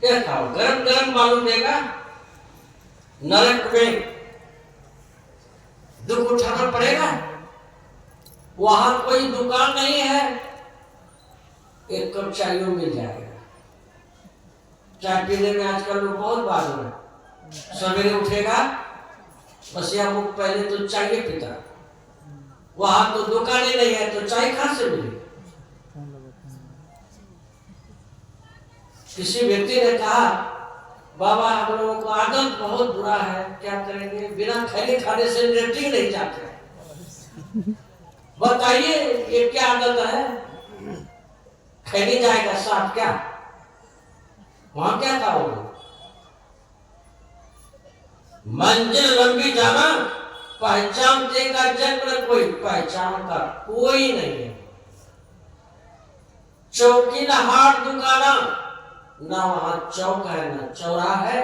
क्या खाओ? गरम गरम मालूम देगा? नरक में दुख उठाना पड़ेगा। वहां कोई दुकान नहीं है, एक कप चाय मिल जाएगा। चाय पीने में आजकल लोग बहुत बाजू है। सवेरे उठेगा बस या मुख पहले तो चाय पीता, वहां तो दुकान ही नहीं है तो चाय कहां से मिलेगी? किसी व्यक्ति ने कहा, बाबा हम लोगों को आदत बहुत बुरा है, क्या करेंगे? बिना खैनी खाने से लेटरिन नहीं जाते। बताइए ये क्या आदत है? खैनी जाएगा साथ क्या? वहां क्या खाओगे? मंजिल लंबी जाना, पहचान देगा जन्म, कोई पहचान का कोई नहीं है। चौकी न हाट दुकाना, ना वहां चौक है, ना चौराहा है,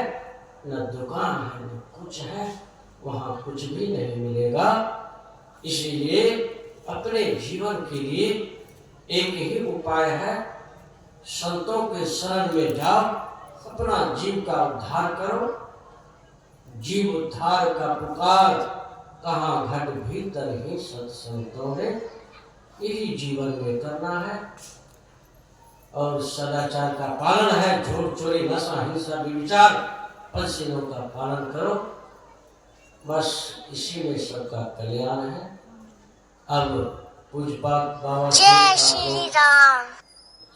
न दुकान है, न कुछ है, वहां कुछ भी नहीं मिलेगा। इसलिए अपने जीवन के लिए एक ही उपाय है, संतों के शरण में जाओ, अपना जीव का उद्धार करो। जीव उद्धार का पुकार कहाँ घट भीतर ही सत्संतों ने, यही जीवन में करना है। और सदाचार का पालन है, झूठ चोरी नशा हिंसा विचार पसीनों का पालन करो, बस इसी में सबका कल्याण है। अब पूज्यपाद बाबा जय श्री राम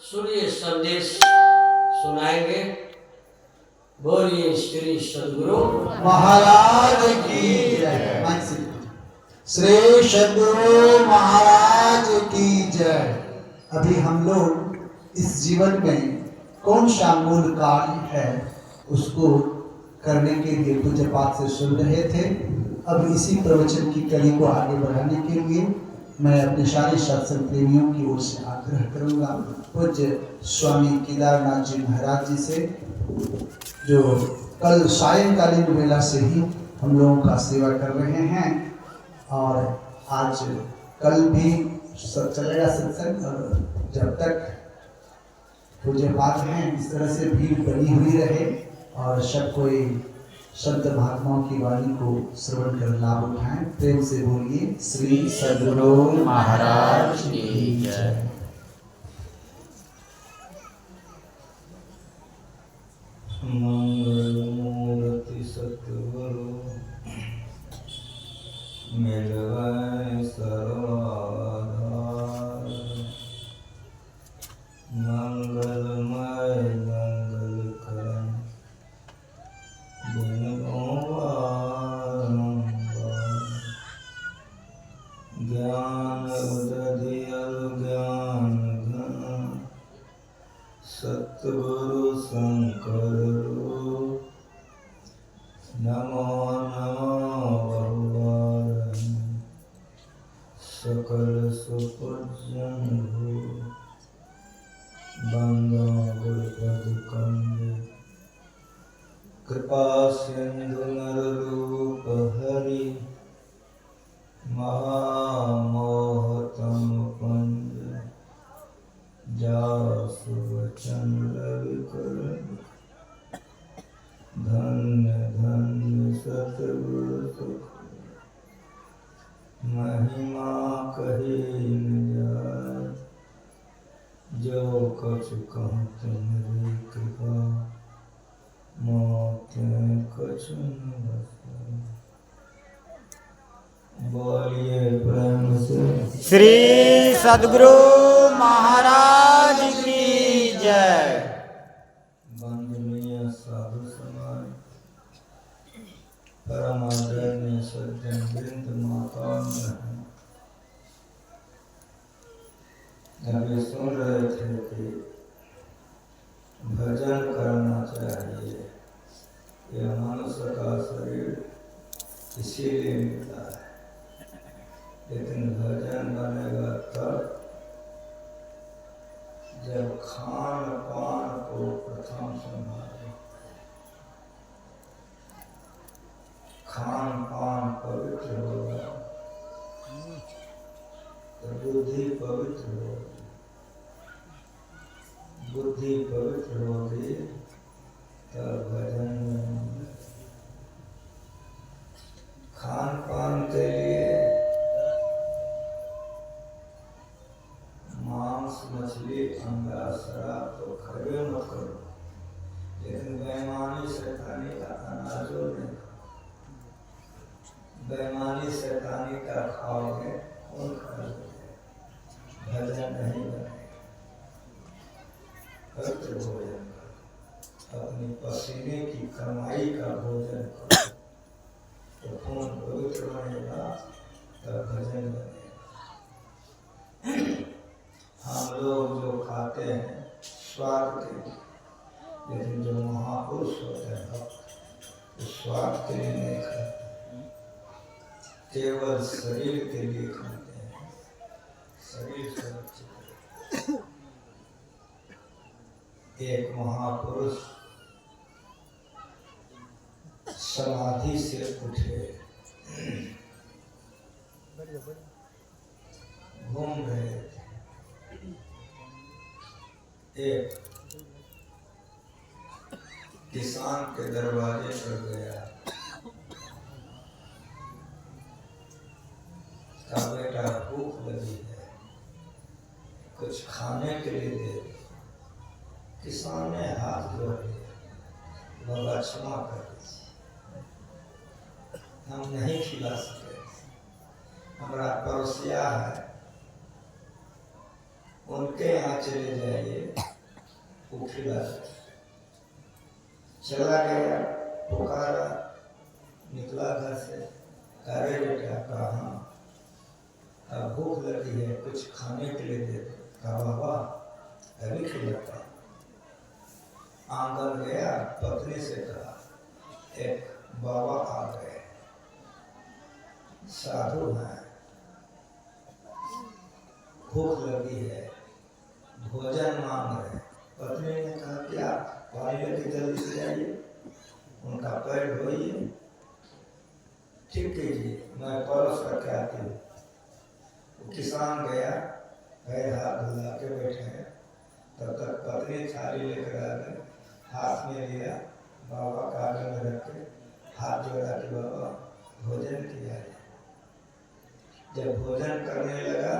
सूर्य संदेश सुनाएंगे। बोलिए श्री सद्गुरु महाराज की जय। श्री सद्गुरु महाराज की जय। अभी हम लोग इस जीवन में कौन सा मूल कार्य है उसको करने के लिए पूज्य पाठ से सुन रहे थे। अब इसी प्रवचन की कड़ी को आगे बढ़ाने के लिए मैं अपने सारे सत्संग प्रेमियों की ओर से आग्रह करूंगा पूज्य स्वामी केदारनाथ जी महाराज जी से, जो कल सायंकालीन वेला से ही हम लोगों का सेवा कर रहे हैं और आज कल भी चलेगा सत्संग। और जब तक पूज्य पाठ हैं इस तरह से भीड़ बनी हुई रहे और सब कोई संत महात्माओं की वाणी को श्रवण कर लाभ उठाएं। प्रेम से बोलिए श्री सद्गुरु महाराज की जय। मंगल मूर्ति सतगुरु मिलवै सर्वाधार, मंगलमय मंगल करण बिनु बारंबार, ज्ञान उदधि ज्ञान घन सतगुरु शंकर रूप, नमो नमो भगवान सकल सुपूजन हो, बंदो गुरुपद कंदे कृपा सिंधु नर रूप हरि, महामोहतम पंज जासु वचन रवि कर, धन्य धन्य सतगुरु सुख, महिमा कही न जाय, जो कछ कहूँ तुम्हारी कृपा, मोते कछ न बसै। बोलिए प्रेम से श्री सद्गुरु महाराज की जय। वंदनीय साधु समाज, परम आदरणीय सज्जन वृंद, माताओं, अभी सुन रहे थे कि भजन करना चाहिए, यह मनुष्य का शरीर इसीलिए मिलता है, लेकिन भजन बनेगा तब जब खान पान को प्रथम संभाले। खान पान पवित्र होगा तो बुद्धि पवित्र होगी, बुद्धि पवित्र होगी अपनी पसीने की कमाई का भोजन करो तो खून पवित्र बनेगा, तब भजन बनेगा। हम लोग जो खाते हैं स्वाद के लिए, लेकिन जो महापुरुष होते हैं भक्त, स्वाद के लिए नहीं खाते, केवल शरीर के लिए खाते हैं। शरीर सुरक्षित। एक महापुरुष समाधि से उठे, घूम रहे थे। एक किसान के दरवाजे पर गया, कहा बेटा भूख लगी है, कुछ खाने के लिए दे दो। किसान ने हाथ जोड़ लिया, बाबा क्षमा कर दीजिए, हम नहीं खिला सके, हमारा पड़ोसिया है, उनके यहाँ चले जाइए, वो खिला दे। चला गया, पुकारा, निकला घर से, अरे बेटा कहाँ, अब भूख लगी है, कुछ खाने के लिए दे दो। कहा बाबा अभी खिलाता। आंगन गया, पत्नी से कहा, एक बाबा आ गए, साधु हैं, भूख लगी है, भोजन मांग रहे। पत्नी ने कहा क्या, पानी लेके जल्दी से आइए, उनका पैर धोइए, ठीक कीजिए, मैं परोस करके आती हूँ। किसान गया, पैर हाथ धुला के बैठे हैं, तब तक पत्नी थाली लेकर आ गई, हाथ में लिया, बाबा का आगे में रख के हाथ जोड़ा कि बाबा भोजन किया है। जब भोजन करने लगा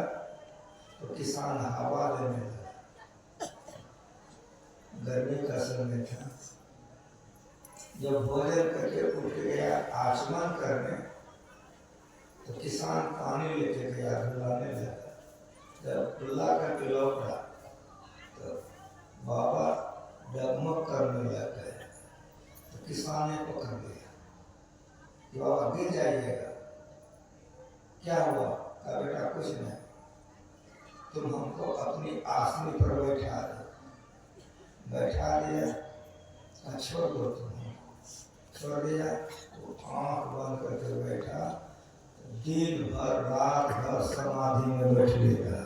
तो किसान हवा देने लगा, गर्मी का समय था। जब भोजन करके उठ गया आचमन करने, तो किसान पानी लेके गया, रुलाने लगा। जब रुला करके लौटा तो बाबा डगमग करने लग गए, तो किसान ने पकड़ लिया कि बाबा गिर जाइएगा। क्या हुआ? कहा बेटा कुछ नहीं, तुम हमको अपनी आसनी पर बैठा दो। बैठा दिया, छोड़ दो, तुम छोड़ दिया, तो आँख बंद करके बैठा, दिन भर रात भर समाधि में बैठ गया।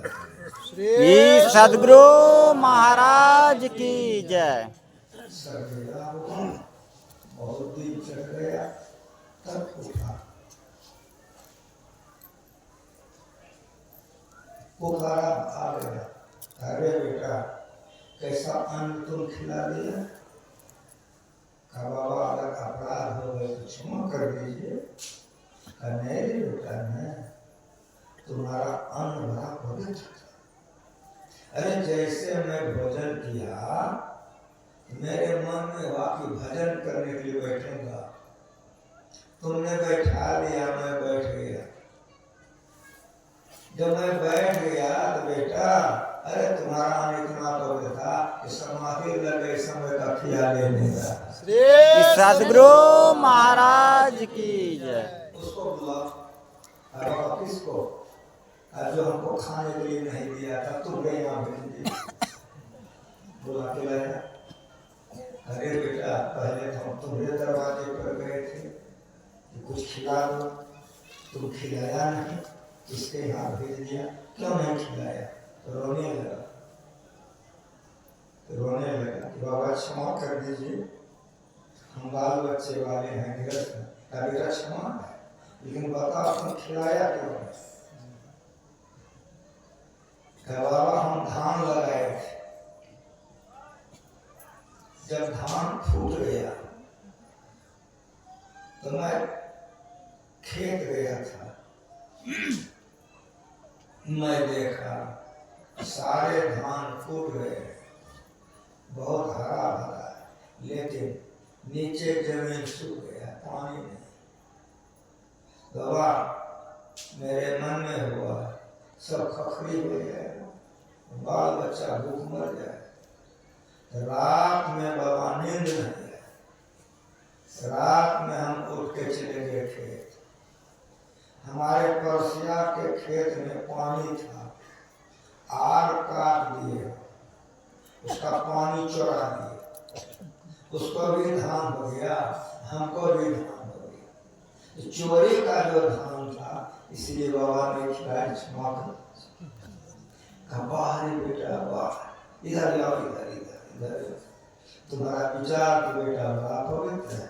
श्री सद्गुरु महाराज की जय। सवेरा हुआ, बहुत दिन चढ़ गया, तब उठा, पुकारा, आ गया, अरे बेटा कैसा अन्न तुम खिला दिया। कहा बाबा अगर अपराध हो गए तो क्षमा कर दीजिए। कहा नहीं बेटा नहीं, तुम्हारा अन्न बड़ा पवित्र था। अरे जैसे मैं भोजन किया, मेरे मन में हुआ कि भजन करने के लिए बैठूंगा, तुमने बैठा दिया, मैं बैठ गया। जब मैं बैठ गया तो बेटा अरे तुम्हारा अन्न इतना पवित्र था कि समाधि लगे समय का ख्याल नहीं रहा। श्री सद्गुरु महाराज की जय। उसको बुला, अरे किसको? जो हमको खाने के लिए नहीं दिया था, तुम गए यहाँ भेज दिया, बुला के लाया। अरे बेटा पहले तो हम तुम्हारे दरवाजे पर गए थे कि कुछ खिला दो, तुम खिलाया नहीं, इसके यहाँ भेज दिया, क्यों नहीं खिलाया? तो रोने लगा, कि बाबा क्षमा कर दीजिए, हम बाल बच्चे वाले हैं, गृहस्थ हैं, मेरा क्षमा है, लेकिन बताओ तुम खिलाया क्यों नहीं? बाबा हम धान लगाए थे, जब धान फूट गया तो मैं खेत गया था, मैं देखा सारे धान फूट गए, बहुत हरा भरा, लेकिन नीचे जमीन सूख गया, पानी नहीं। बाबा मेरे मन में हुआ सब खखड़ी हो गया, बाल बच्चा भूख मर जाए। रात में बाबा नींद खेत में पानी था, आर काट दिए, उसका पानी चुरा दिए, उसको भी धान हो गया, हमको भी धान हो गया। तो चोरी का जो धान था, इसलिए बाबा ने खिलाया माखन। बाहर बेटा बाहर, इधर जाओ, इधर इधर इधर, तुम्हारा विचार तो बेटा बड़ा पवित्र है,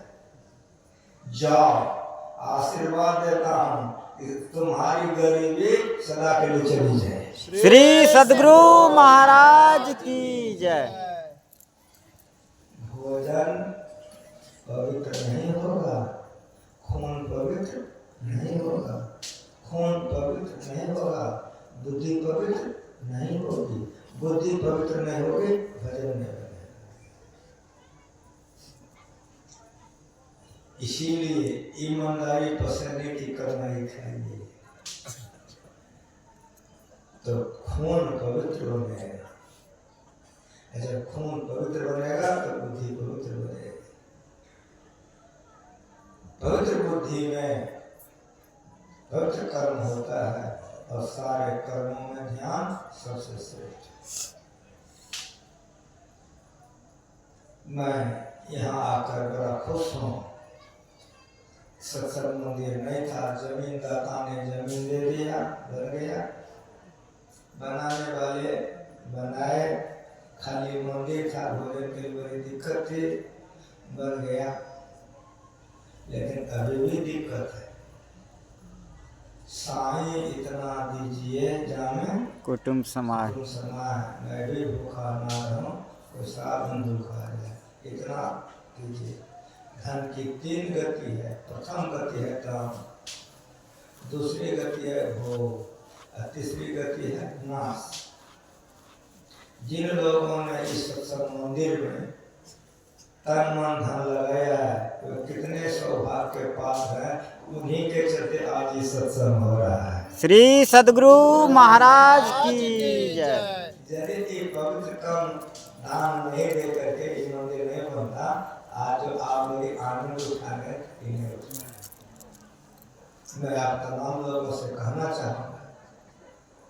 जाओ आशीर्वाद देता हूँ कि तुम्हारी गरीबी सदा के लिए चली जाए। श्री सद्गुरु महाराज की जय। भोजन पवित्र नहीं होगा, खून पवित्र नहीं होगा, खून पवित्र नहीं होगा, बुद्धि पवित्र नहीं होगी, बुद्धि पवित्र नहीं होगी, भजन नहीं होगा। इसीलिए ईमानदारी पसंद की कमाई खाइए, तो खून पवित्र बनेगा। जब खून पवित्र बनेगा तो बुद्धि पवित्र बनेगी। पवित्र बुद्धि में पवित्र कर्म होता है, और सारे कर्मों में ध्यान सबसे श्रेष्ठ। मैं यहाँ आकर बड़ा खुश हूँ। सत्संग मंदिर नहीं था, जमीन दाता ने जमीन दे दिया, बन गया। बनाने वाले बनाए, खाली मंदिर था, भोजन की बड़ी दिक्कत थी, बन गया। लेकिन अभी भी दिक्कत है। साईं इतना दीजिए जामे कुटुंब समाज, मैं भी भूखा ना रहूं, कोई साधन भूखा है, इतना दीजिए। धन की 3 गति है। प्रथम गति है काम, दूसरी गति है भोग, और तीसरी गति है नाश। जिन लोगों ने इस सत्संग मंदिर में तन मन धन लगाया है, वो कितने सौभाग्य के पास है, उन्हीं के चलते आज ये सत्संग हो रहा है। श्री सद्गुरु महाराज की जय। यदि ये पवित्र कर्म दान नहीं दे करके ये मंदिर नहीं बनता, आज जो आप लोग आनंद उठा रहे हैं। मैं आप तमाम लोगों से कहना चाहूँगा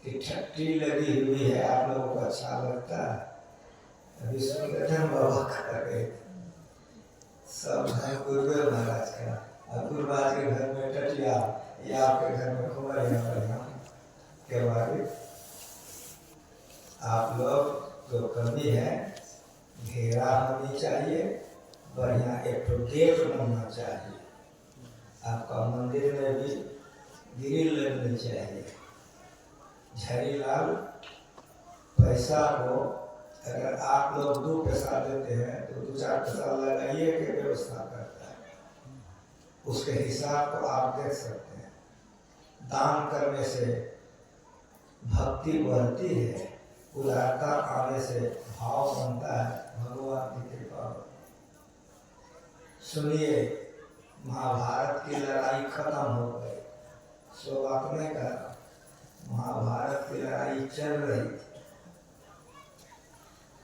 कि ठट्टी लगी हुई है, आप लोगों को अच्छा लगता है। अभी सुनगठन बाबा कर रहे सब है गुरुदेव महाराज का, और गुरु महाराज के घर में टटिया, या आपके घर में खुमरिया के बारे आप लोग जो कमी है, घेरा होनी चाहिए, बढ़िया एक तो गेट बनना चाहिए, आपका मंदिर में भी ग्रिल लगनी चाहिए। झरीलाल पैसा को अगर आप लोग 2 पैसा देते हैं तो 2-4 पैसा लगाइए के व्यवस्था करता है, उसके हिसाब को आप देख सकते हैं। दान करने से भक्ति बढ़ती है, उदारता आने से भाव बनता है, भगवान की कृपा। सुनिए, महाभारत की लड़ाई खत्म हो गई, सौभाग्य में का महाभारत की लड़ाई चल रही थी,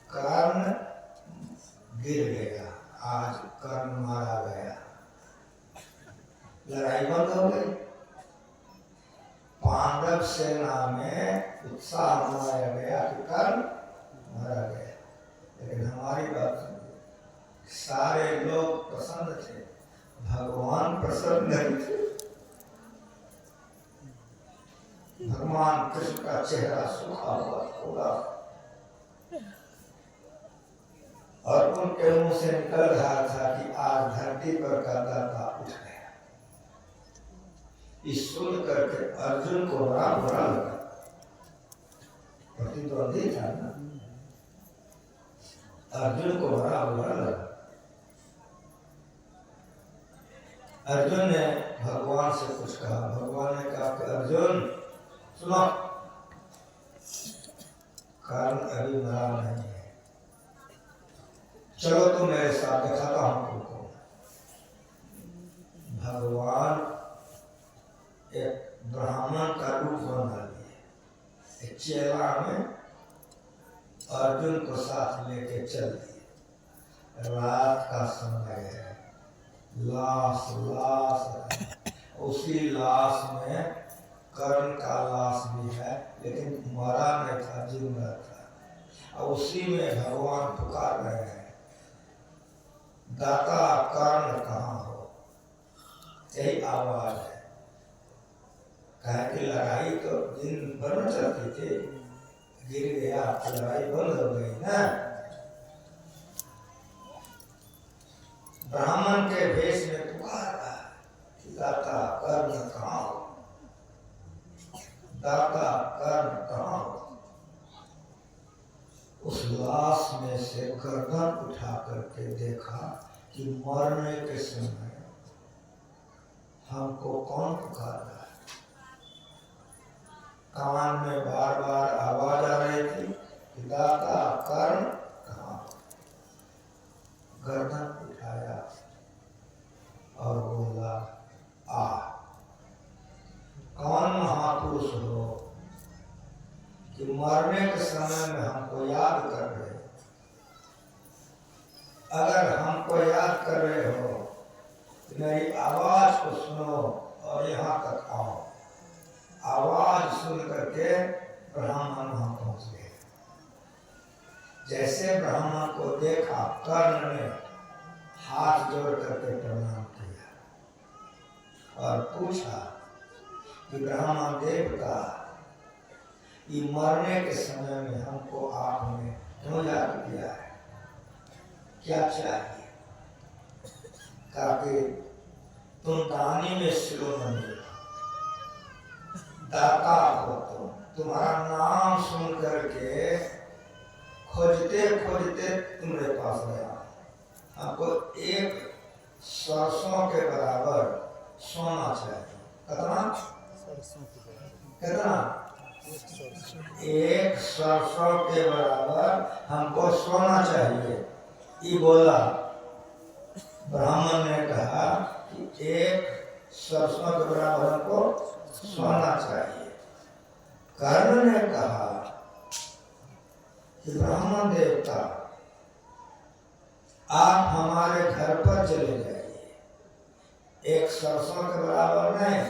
कर्ण गिर गया, आज कर्ण मारा गया, लड़ाई बंद हो गई। पांडव सेना में उत्साह मनाया गया कि कर्ण मारा गया, लेकिन हमारी बात सुनिए, सारे लोग प्रसन्न थे, भगवान प्रसन्न नहीं थे। भगवान कृष्ण का चेहरा सूखा हुआ होगा, और उनके मुंह से निकल रहा था कि आज धरती पर का दाता उठ गया। इस सुन करके अर्जुन को बड़ा बुरा लगा, प्रतिद्वंदी था ना, अर्जुन को बड़ा बुरा लगा। अर्जुन ने भगवान से कुछ कहा, भगवान ने कहा कि अर्जुन सुनो, कारण अभी मरा नहीं है, चलो तो मेरे साथ दिखाता हूं तुमको। भगवान एक ब्राह्मण का रूप बना लिए, एक चेला में अर्जुन को साथ लेके चल दिए। रात का समय है, लाश है, उसी लाश में कर्ण का लाश भी है, लेकिन मरा नहीं था, जिंदा था। और उसी में भगवान पुकार रहे हैं, दाता कर्ण कहाँ हो। यही आवाज है। कहा कि लड़ाई तो दिन भर में चलती थी, गिर गया तो लड़ाई बंद हो गई ना। ब्राह्मण के भेष में पुकार रहा कि दाता कर्ण कहाँ हो, दाता कर्ण कहाँ हो। उस लाश में से गर्दन उठा करके देखा कि मरने के समय हमको कौन पुकार रहा है। कान में बार बार आवाज आ रही थी कि दाता कर्ण कहाँ हो। गर्दन उठाया और बोला, आ। कौन महापुरुष हो कि मरने के समय में हमको याद कर रहे हो। अगर हमको याद कर रहे हो तो मेरी आवाज को सुनो और यहाँ तक आओ। आवाज सुन करके ब्राह्मण वहां पहुंच गए। जैसे ब्राह्मण को देखा, कर्ण ने हाथ जोड़ करके प्रणाम किया और पूछा कि ब्राह्मण देवता, ये मरने के समय में हमको आपने क्यों याद किया है, क्या चाहिए। ताकि तुम दानी में शिरोमणि, दाता हो, तुम्हारा नाम सुन करके खोजते खोजते तुम्हारे पास गया। हमको एक सरसों के बराबर सोना चाहिए। कितना? कितना? एक सरसों के बराबर हमको सोना चाहिए। ये बोला। ब्राह्मण ने कहा कि एक सरसों के बराबर हमको सोना चाहिए। कर्ण ने कहा कि ब्राह्मण देवता, आप हमारे घर पर चले जाइए। एक सरसों के बराबर नहीं,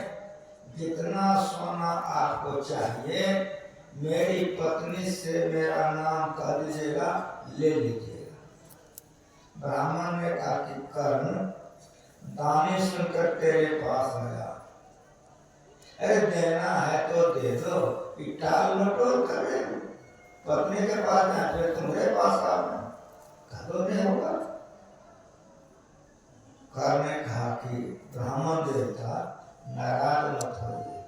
जितना सोना आपको चाहिए मेरी पत्नी से मेरा नाम कह दीजिएगा, ले लीजिएगा। ब्राह्मण ने कहा कि कर्ण, दानी सुनकर तेरे पास आया, अरे देना है तो दे दो, टाल मटोल करे, पत्नी के पास जाए फिर तुम्हारे पास आना, कहा तो नहीं होगा। कर्ण ने कहा कि ब्राह्मण देवता नाराज मत होइए,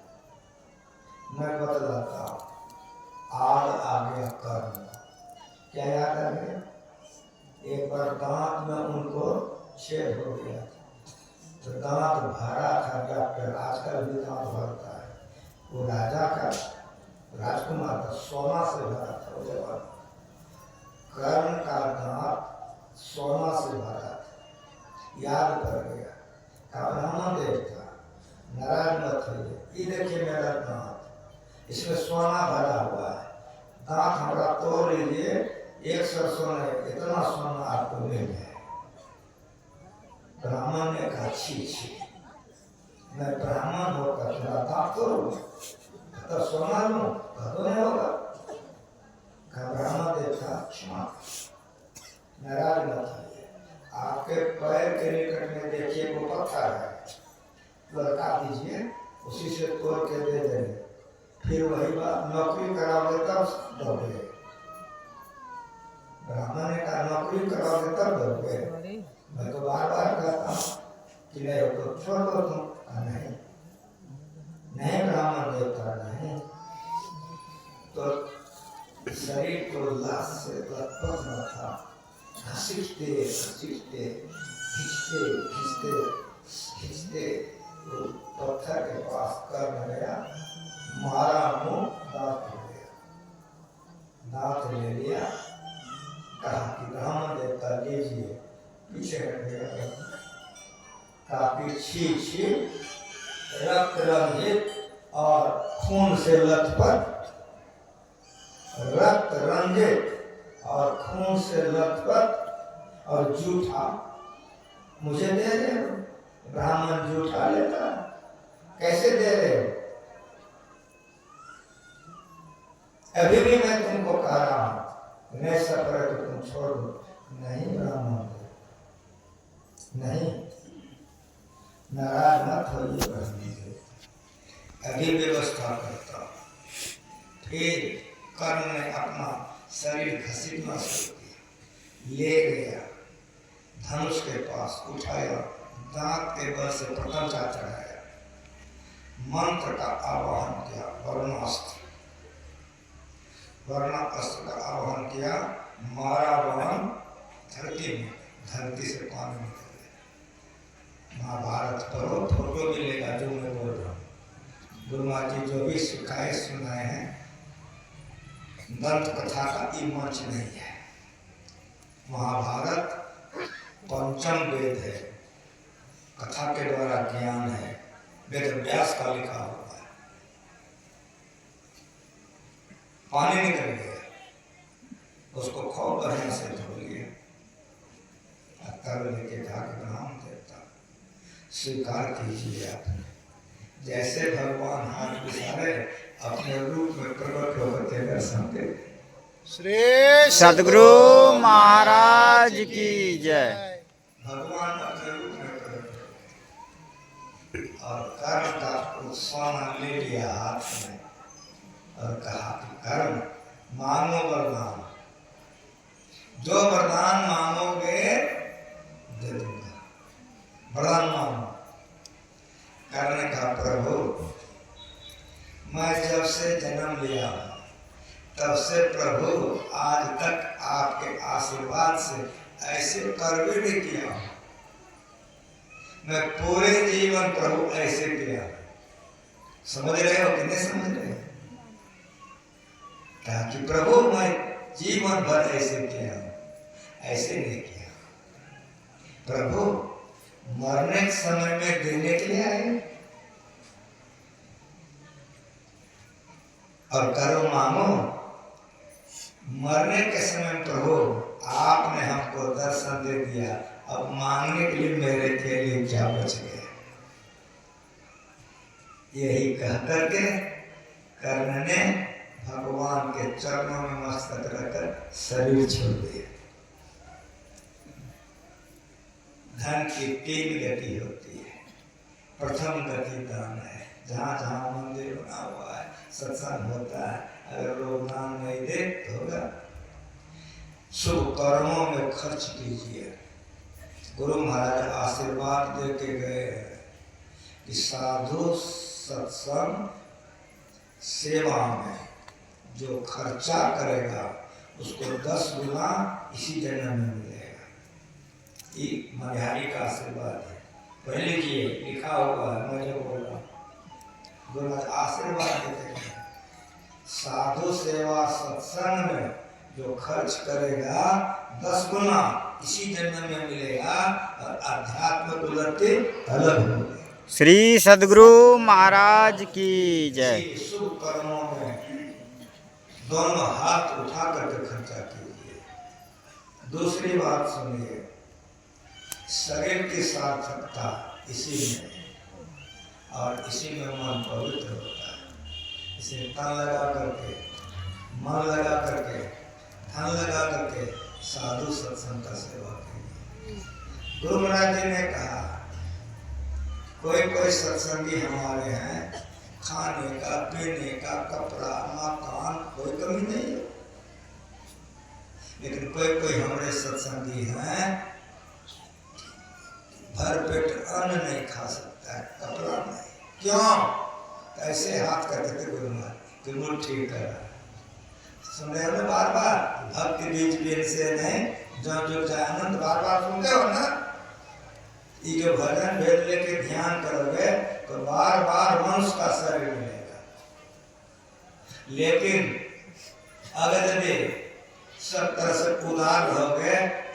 मैं बतलाता हूँ। आड़ आ गया कर्ण। क्या याद आ गया? एक बार दांत में उनको छेद हो गया तो दांत भरा था डॉक्टर, आजकल भी दांत भरता है। वो राजा का, राजकुमार का, सोना से भरा था वो जवान। कर्ण का दांत सोना से भरा था, याद कर गया। कहा ब्राह्मण देवता नाराज मत होइए, ये देखिए मेरा दांत, इसमें सोना भरा हुआ है, दांत हमारा तोड़ लीजिए, एक सरसों ने इतना सोना आपको मिल जाए। ब्राह्मण ने कहा छी छी, मैं ब्राह्मण होकर थोड़ा दांत तोड़ूंगा तो सोना लूं, तो नहीं होगा। कहा ब्राह्मण देवता क्षमा, नाराज मत होइए, आपके पैर के निकट में देखिए वो पत्थर है, लड़का दीजिए, उसी से तोड़ के दे देंगे। फिर वही बात, नौकरी कराओगे तब दोगे। ब्राह्मण ने कहा नौकरी कराओगे तब दोगे। मैं तो बार बार कहता हूँ कि नहीं हो तो छोड़ दो तुम। नहीं नहीं ब्राह्मण देवता नहीं। तो शरीर को लाश से लटपट न था, घसीटते घसीटते खींचते खींचते खींचते पत्थर के पास कर गया, मारा मुंह, दांत हो गया, दांत ले लिया। कहा कि ब्राह्मण देवता लीजिए, पीछे हट गया। काफी छी छी, रक्त रंजित और खून से लथपथ, रक्त रंजित और खून से लथपथ और जूठा, मुझे दे रहे हो? ब्राह्मण जूठा लेता, कैसे दे रहे हो? अभी भी मैं तुमको कह रहा हूं, नहीं सफर है तो तुम छोड़ दो। नहीं ब्राह्मण, नहीं, नाराज मत होइए ब्राह्मण से, अभी व्यवस्था करता हूं। फिर कर्ण ने अपना शरीर घसीटना शुरू किया, ले गया, धनुष के पास उठाया, दांत के बल से प्रतंचा चढ़ाया, मंत्र का आवाहन किया, वर्णास्त्र का आवाहन किया, मारा वन धरती में, धरती से पानी निकल गया। महाभारत पढ़ो, फोटो मिलेगा जो मैं बोल रहा हूँ। गुरु महाराज जी जो भी सिखाए सुनाए हैं, दंत कथा का ये मंच नहीं है। महाभारत पंचम वेद है, कथा के द्वारा ज्ञान है, वेद व्यास का लिखा हुआ है। पानी निकल गया, उसको खूब बढ़िया से धो लिया, तब लेके जाकर नाम देता, स्वीकार कीजिए आप। जैसे भगवान हाथ बिसारे अपने रूप में प्रकट होते दर्शन देते। श्री सद्गुरु महाराज की जय। भगवान अपने रूप में प्रकट और कर्म का सोना ले लिया हाथ में और कहा कि कर्म मांगो वरदान, जो वरदान मांगोगे दे दूंगा, वरदान मांगो। कर्ण ने कहा प्रभु मैं जब से जन्म लिया तब से प्रभु आज तक आपके आशीर्वाद से ऐसे कर्म नहीं किया, मैं पूरे जीवन प्रभु ऐसे किया। समझ रहे हो कि नहीं समझ रहे? कहा कि प्रभु मैं जीवन भर ऐसे किया, ऐसे नहीं किया। प्रभु मरने के समय में देने के लिए आए और करो मांगो। मरने के समय प्रभु आपने हमको दर्शन दे दिया, अब मांगने के लिए मेरे के लिए क्या बच गया? यही कह करके कर्ण ने भगवान के चरणों में मस्तक रखकर शरीर छोड़ दिया। धन की 3 गति होती है। प्रथम गति दान है, जहाँ जहाँ मंदिर बना हुआ है, सत्संग होता है, अगर लोग दान नहीं दे तो होगा। शुभ कर्मों में खर्च कीजिए। गुरु महाराज आशीर्वाद दे के गए कि साधु सत्संग सेवा में जो खर्चा करेगा उसको 10 गुना इसी जन्म में मिलेगा। ये मनिहारी का आशीर्वाद है। पहले की लिखा हुआ है, मैं जो बोल रहा हूँ, गुरु महाराज आशीर्वाद देते हैं। साधु सेवा सत्संग में जो खर्च करेगा 10 गुना इसी जन्म में मिलेगा और आध्यात्म उन्नति अलग होगी। श्री सद्गुरु महाराज की जय। शुभ कर्मों में दोनों हाथ उठा करके खर्चा कीजिए। दूसरी बात सुनिए, शरीर की सार्थकता इसी में और इसी में मन पवित्र होता है। इसे तन लगा करके, मन लगा करके, धन लगा करके साधु सत्संग का सेवा कीजिए। गुरु महाराज जी ने कहा कोई कोई सत्संगी हमारे हैं, खाने का, पीने का, कपड़ा, मकान कोई कमी नहीं है, लेकिन कोई कोई हमारे सत्संगी हैं भर पेट अन्न नहीं खा सकता है, कपड़ा नहीं। क्यों? ऐसे हाथ करते थे गुरु महाराज कि मुट्ठी करा। सुन रहे हो बार बार, भक्ति बीच बीच से नहीं, जो जो चाहे आनंद बार बार सुनते हो ना। ये जो भजन भेद लेके ध्यान करोगे तो बार बार मनुष्य का शरीर मिलेगा। लेकिन अगर यदि सब तरह से उदार रहोगे,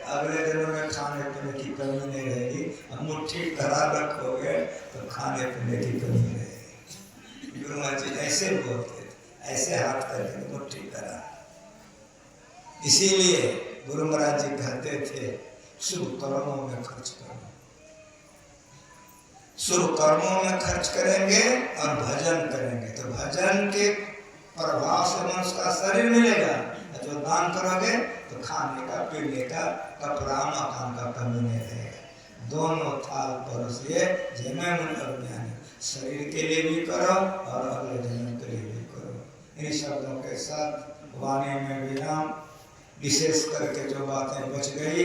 अगले दिनों में खाने पीने की कमी नहीं रहेगी। मुट्ठी करा रखोगे तो खाने पीने की कमी रहेगी। गुरु महाराज जी ऐसे बोलते, ऐसे हाथ करके मुट्ठी करा। इसीलिए गुरु महाराज जी कहते थे शुभ कर्मों में खर्च करो। शुभ कर्मों में खर्च करेंगे और भजन करेंगे तो भजन के प्रभाव से मनुष्य का शरीर मिलेगा। जो दान करोगे तो खाने का, पीने का, कपड़ा मकान का कमी नहीं रहेगा। दोनों थाल परोसिए जिन्हें मन अज्ञानी, शरीर के लिए भी करो और अगले जन्म के लिए भी करो। इन शब्दों के साथ वाणी में विराम। विशेष करके जो बातें बच गई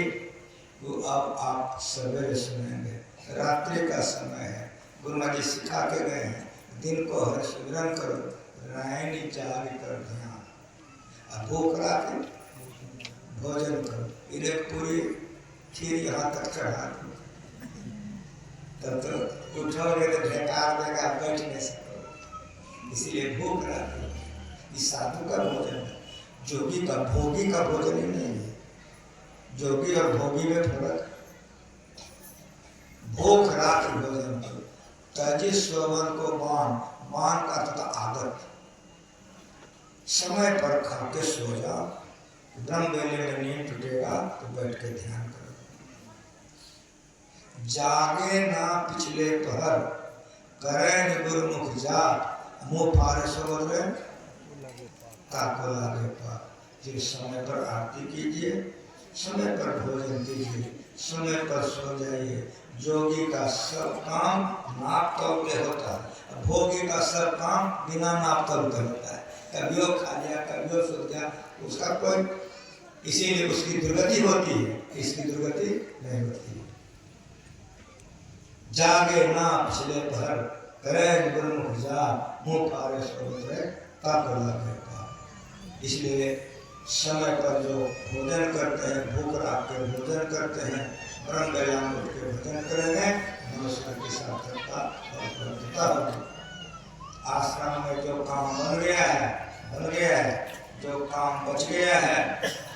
वो अब आप सवेरे सुनेंगे। रात्रि का समय है, गुरु महाराज जी सिखा के गए हैं, दिन को हर सिमरन करो, रायनी जारी कर ध्यान, अब भूख रात भोजन करो। इन्हें पूरी खीर यहाँ तक चढ़ा दो, तब तो उठोगे तो ढेकार देगा, बैठ नहीं सको। इसीलिए भूख रात इस साधु का भोजन है, जोगी का भोगी का भोजन ही नहीं है। जोगी और भोगी में फर्क। भूख रात भोजन करो, तजी सोवन को मान का तथा आदत, समय पर खा के सो जाओ, ब्रह्म वेले में नींद टूटेगा तो बैठ के ध्यान करो। जागे ना पिछले पहर, करें गुरुमुख जाप, मुँह फारे सो बोल रहे ताको लागे पार। जिस समय पर आरती कीजिए, समय पर भोजन कीजिए, समय पर सो जाइए। जोगी का सब काम नाप तोल के होता है, भोगी का सब काम बिना नाप तोल के होता है। कभी वो खा लिया, कभी वो सो गया, उसका कोई, इसीलिए उसकी दुर्गति होती है, इसकी दुर्गति नहीं होती। जागे ना पिछले पहर, करें गुरुमुख जाप, मुँह फारे सो बोले ताको लागे पार। इसलिए समय पर जो भोजन करते हैं, भूख रात के भोजन करते हैं, ब्रह्म वेलाम उठ के भोजन करेंगे, मनुष्य की सार्थकता और पूर्णता होगी। आश्रम में जो काम बन गया है, जो काम बच गया है,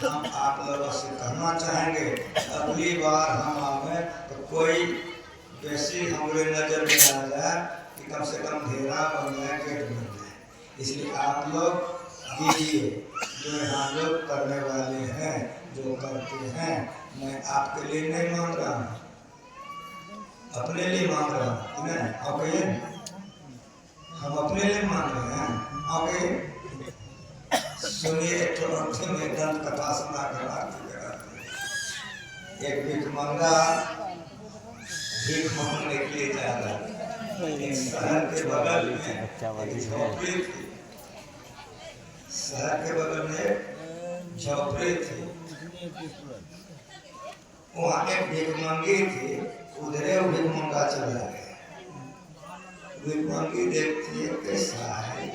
हम आप लोगों से कहना चाहेंगे, अगली बार हम आवे तो कोई वैसी हमारे नजर में आ जाए कि कम से कम घेरा बन जाए, गेट बन जाए। इसलिए आप लोग दीजिए, जो यहाँ लोग करने वाले हैं, जो करते हैं, मैं आपके लिए नहीं मांग रहा हूँ, अपने लिए मांग रहा हूँ। नहीं ओके, हम अपने लिए मांग रहे हैं। ओके, सुनिए तो अंतिम में दंत कथा सुना कर एक भिखमंगा भीख मांगने के लिए जा रहा है। एक शहर के बगल में एक झोपड़ी थी, शहर के बगल में झोपड़ी थी, वहाँ एक भिखमंगी थी, उधरे वो भिखमंगा चला गया। भिखमंगी देखती है कैसा है,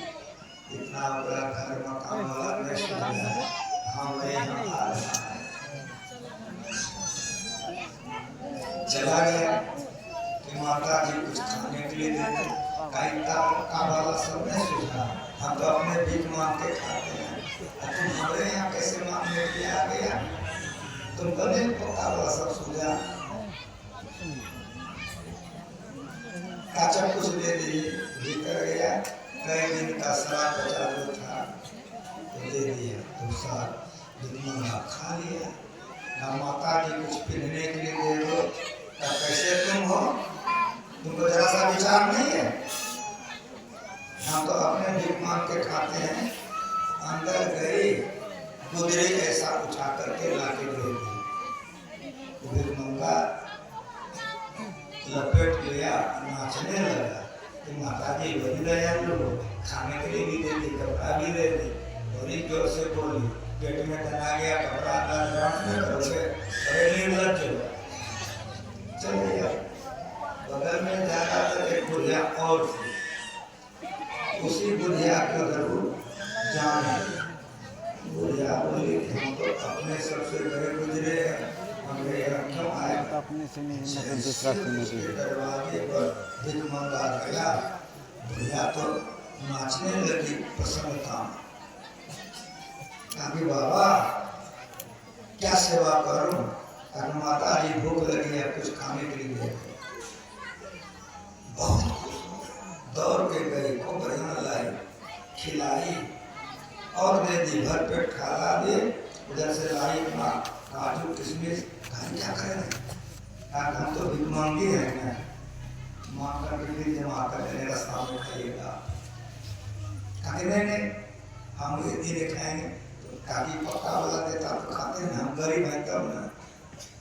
इतना बड़ा घर मकान वाला में सजाया है, हम यहाँ आ रहा है। चला गया कि माता जी कुछ खाने के लिए देते, कहीं का वाला सब नहीं सोचना, हम तो अपने भीख मांग के खाते हैं, तुम हमारे यहाँ कैसे मांगने के लिए आ गया, तुमको नहीं पता वाला सब सोचा। काचा कुछ दे दिए, भीतर गया, कई दिन का शराब बचा हुआ था तो दे दिया, तो साथ भिखमंगा खा लिया। ना माता जी कुछ पहनने के लिए दे दो, कैसे तुम हो, तुमको जरा सा विचार नहीं है। हम तो अपने भीख मांग के खाते हैं। अंदर गई, गुदरी ऐसा उठा करके लाके दे दी। भिखमंगा लपेट लिया, नाचने लगा कि माता जी बड़ी दयालु हो, खाने के लिए भी दे दी, कपड़ा भी दे दी। बड़ी जोर से बोली, पेट में तना गया, कपड़ा नहीं करोगे, अरे निर्लज्ज हो। चले गया, बगल में जा रहा था एक बुढ़िया और थी, उसी बुढ़िया का जरूर जाने। बुढ़िया बोली कि हम तो अपने सबसे बड़े गुजरे हैं, हमें यहाँ क्यों आए? अपने से नहीं, मतलब दूसरा सुनने के लिए। दरवाजे पर भिखमंगा गया, बुढ़िया तो नाचने लगी प्रसन्नता में। कहा बाबा क्या सेवा करूं? कहा माता जी भूख लगी है, कुछ खाने के लिए दे। बहुत दौड़ के गई, खूब बढ़िया लाई, खिलाई और दे दी, भर पेट खाला दे। उधर से लाई अपना काजू किशमिश, क्या करें, हम तो भिख मांगी है ना, माँ का बिजली जमा कर देने रास्ता में खाइएगा। नहीं नहीं, हम ये खाएंगे तो काकी पक्का वाला देता तो खाते ना, हम गरीब हैं तब ना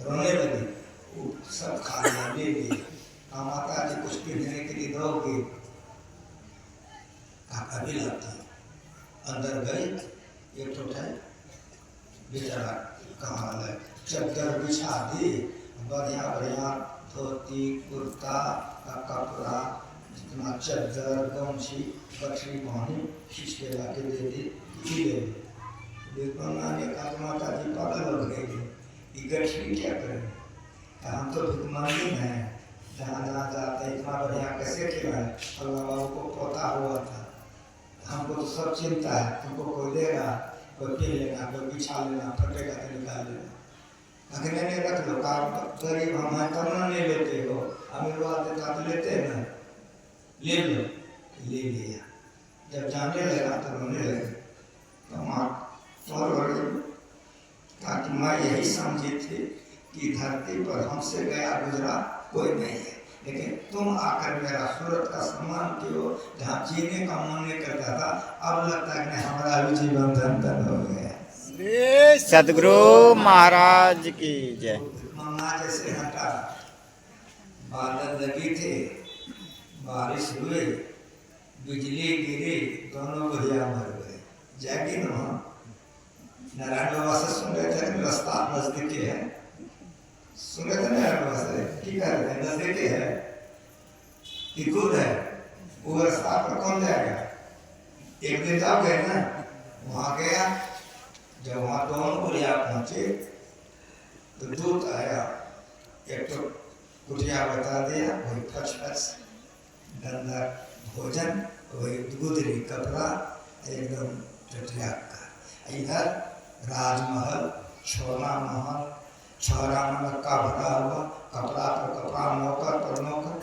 रोने लगी। वो सब खा लिया, ले लिए। हाँ माता जी कुछ पीने के लिए दोगे? काका भी लाती अंदर गई, एक ठोठा बेचारा कहाँ है, चद्दर बिछा दी, बढ़िया बढ़िया धोती कुर्ता का कपड़ा, जितना चद्दर गमछी गठरी पानी खींच के ला के दे दी, ले बिल्कुल ने कहा माता जी पागल हो गए, ये गठरी क्या करें? हम तो भिकमंगी हैं, जहाँ जहाँ जाते हैं इतना बढ़िया कैसे खिलाए? अल्लाह बाबू को पोता हुआ था, हमको तो सब चिंता है, तुमको कोई देगा, कोई पी लेना, कोई बिछा लेना, फटेगा तो निकाल लेना। अगले ने रख लो, काम गरीब हम हैं तब ना नहीं लेते हो, अमीर वाला देता तो लेते हैं ना, ले लो, ले लिया। जब जाने लगा तो रोने लगे, तो माँ और ताकि मैं यही समझी थी कि धरती पर हमसे गया गुजरा कोई नहीं है, लेकिन तुम आकर मेरा सूरत का सम्मान कियो, जहाँ जीने का मन नहीं करता था, अब लगता है कि हमारा भी जीवन धन धन हो गया। सदगुरु महाराज की जय। मन्ना जैसे हटा, बादल लगी थे, बारिश हुई, बिजली गिरी, दोनों भैया मर गए। जागी ना नारायण बाबा से सुन रहे थे, रास्ता नजदीकी है, सुन रहे थे नारायण बाबा से, की कर रहे हैं, नजदीकी है कि दूर है, वो रास्ता पर कौन जाएगा? एक दिन जाओगे ना, वहाँ गया, जब वहाँ दोनों बुढ़िया पहुँचे तो दूत आया, एक तो कुटिया बता दिया, वही फच गंदा भोजन, वही गुदरी कपड़ा एकदम टटिया का। इधर राजमहल, छोरा महल, छोरा में का भरा हुआ, कपड़ा पर कपड़ा, नौकर पर नौकर।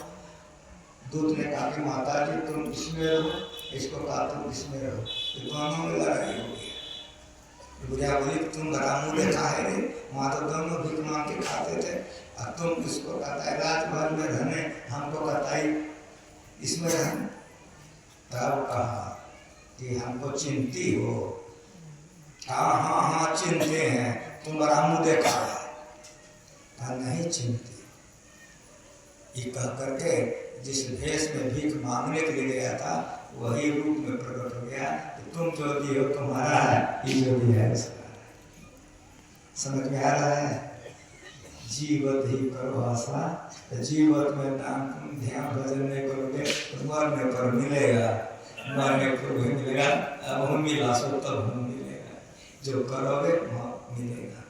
दूत ने कहा कि माता जी तुम इसमें रहो, इसको कहा तुम इसमें रहो, तो दोनों में लड़ाई हो गई। बुढ़िया बोली तुम बड़ा मुँह देखा है रे, वहाँ तो दोनों भीख मांग के खाते थे, अब तुम किसको कहता है राजमहल में रहने, हमको कहता है इसमें रहने। तब कहा कि हमको चिंती हो? हाँ हाँ हाँ चिंते हैं, तुम बड़ा मुँह देखा है? कहा नहीं चिंती। ये कह करके जिस भेष में भीख मांगने के लिए गया था वही रूप में प्रकट हो गया, तुम जो भी हो तुम्हारा है, ये जो भी है उसका। समझ में आ रहा है? जीवत ही करो आशा, जीवत में नाम तुम ध्यान भजन नहीं करोगे तो मरने पर मिलेगा, मरने पर भी मिलेगा, अब हम मिला सो तब हम मिलेगा, जो करोगे वहाँ मिलेगा।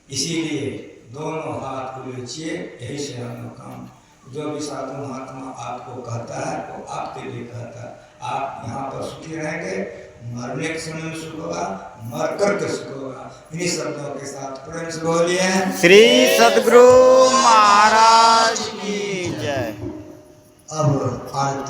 इसीलिए दोनों हाथ उलझिए, यही से हम काम। जो भी साधु महात्मा आपको कहता है वो आपके लिए कहता है। आप यहाँ पर सुखी रहेंगे, मरने के समय में सुख होगा, मर कर के सुख होगा। इन्हीं शब्दों के साथ प्रेम से बोलिए श्री सदगुरु महाराज की जय। अब आरती।